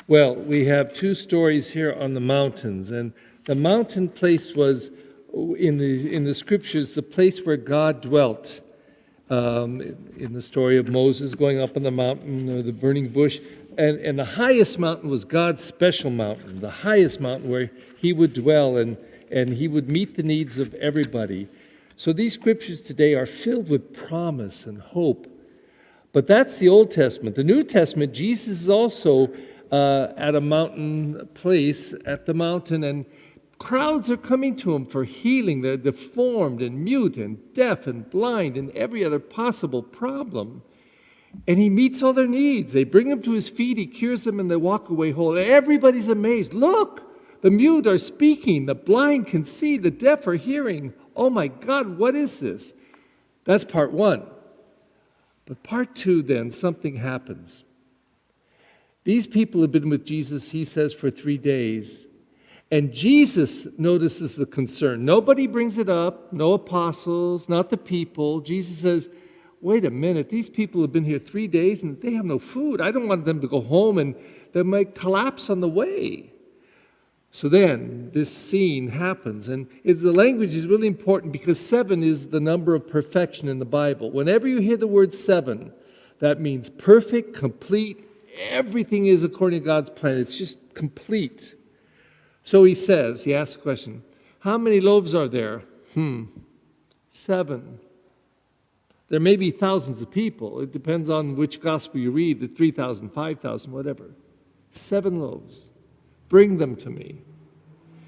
Well, we have two stories here on the mountains, and the mountain place was in the scriptures the place where God dwelt. In the story of Moses going up on the mountain or the burning bush, and the highest mountain was God's special mountain, the highest mountain where he would dwell and he would meet the needs of everybody. So these scriptures today are filled with promise and hope. But that's the Old Testament. The New Testament, Jesus is also at a mountain place, at the mountain, and crowds are coming to him for healing. They're deformed and mute and deaf and blind and every other possible problem. And he meets all their needs. They bring him to his feet, he cures them, and they walk away whole. Everybody's amazed. Look, the mute are speaking, the blind can see, the deaf are hearing. Oh my God, what is this? That's part one. But part two, then, something happens. These people have been with Jesus, he says, for 3 days. And Jesus notices the concern. Nobody brings it up, no apostles, not the people. Jesus says, wait a minute, these people have been here 3 days and they have no food. I don't want them to go home and they might collapse on the way. So then this scene happens, and the language is really important because 7 is the number of perfection in the Bible. Whenever you hear the word 7, that means perfect, complete, everything is according to God's plan. It's just complete. So he asks the question, how many loaves are there? 7. There may be thousands of people. It depends on which gospel you read, the 3,000, 5,000, whatever. 7 loaves. Bring them to me.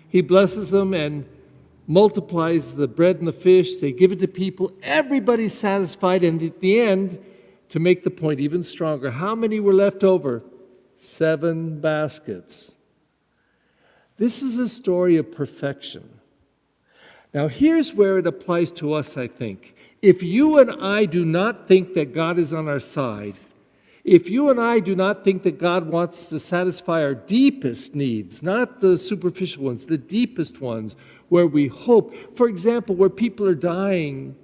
He blesses them and multiplies the bread and the fish. They give it to people. Everybody's satisfied. And at the end, to make the point even stronger, how many were left over? 7 baskets. This is a story of perfection. Now, here's where it applies to us, I think. If you and I do not think that God is on our side, if you and I do not think that God wants to satisfy our deepest needs, not the superficial ones, the deepest ones, where we hope, for example, where people are dying,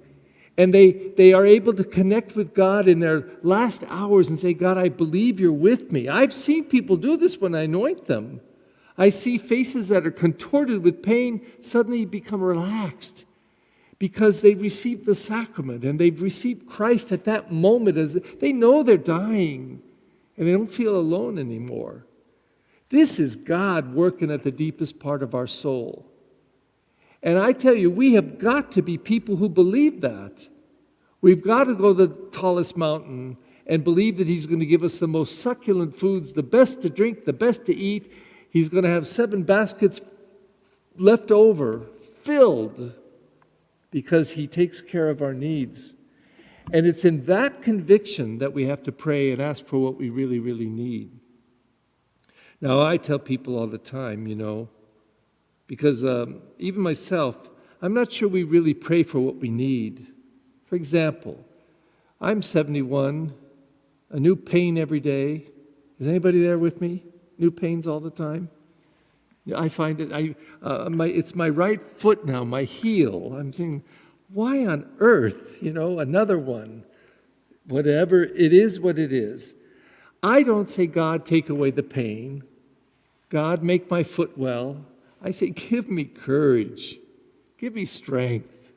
and they are able to connect with God in their last hours and say, God, I believe you're with me. I've seen people do this when I anoint them. I see faces that are contorted with pain suddenly become relaxed because they received the sacrament and they've received Christ at that moment as they know they're dying and they don't feel alone anymore. This is God working at the deepest part of our soul. And I tell you, we have got to be people who believe that. We've got to go to the tallest mountain and believe that he's going to give us the most succulent foods, the best to drink, the best to eat. He's going to have 7 baskets left over, filled, because he takes care of our needs. And it's in that conviction that we have to pray and ask for what we really, really need. Now, I tell people all the time, because even myself, I'm not sure we really pray for what we need. For example, I'm 71, a new pain every day. Is anybody there with me? New pains all the time. I find it, it's my right foot now, my heel. I'm thinking, why on earth, another one? Whatever, it is what it is. I don't say, God, take away the pain. God, make my foot well. I say, give me courage. Give me strength.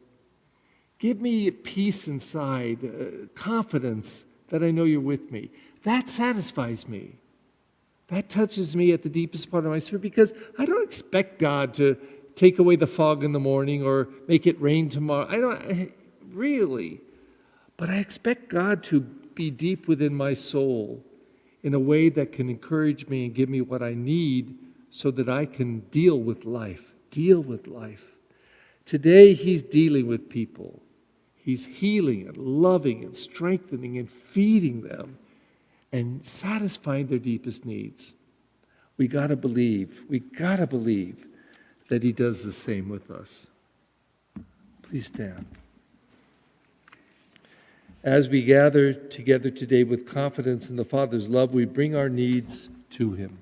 Give me peace inside, confidence that I know you're with me. That satisfies me. That touches me at the deepest part of my spirit because I don't expect God to take away the fog in the morning or make it rain tomorrow. I don't really. But I expect God to be deep within my soul in a way that can encourage me and give me what I need so that I can deal with life. Today, he's dealing with people. He's healing and loving and strengthening and feeding them and satisfying their deepest needs. We got to believe that he does the same with us. Please stand. As we gather together today with confidence in the Father's love, we bring our needs to him.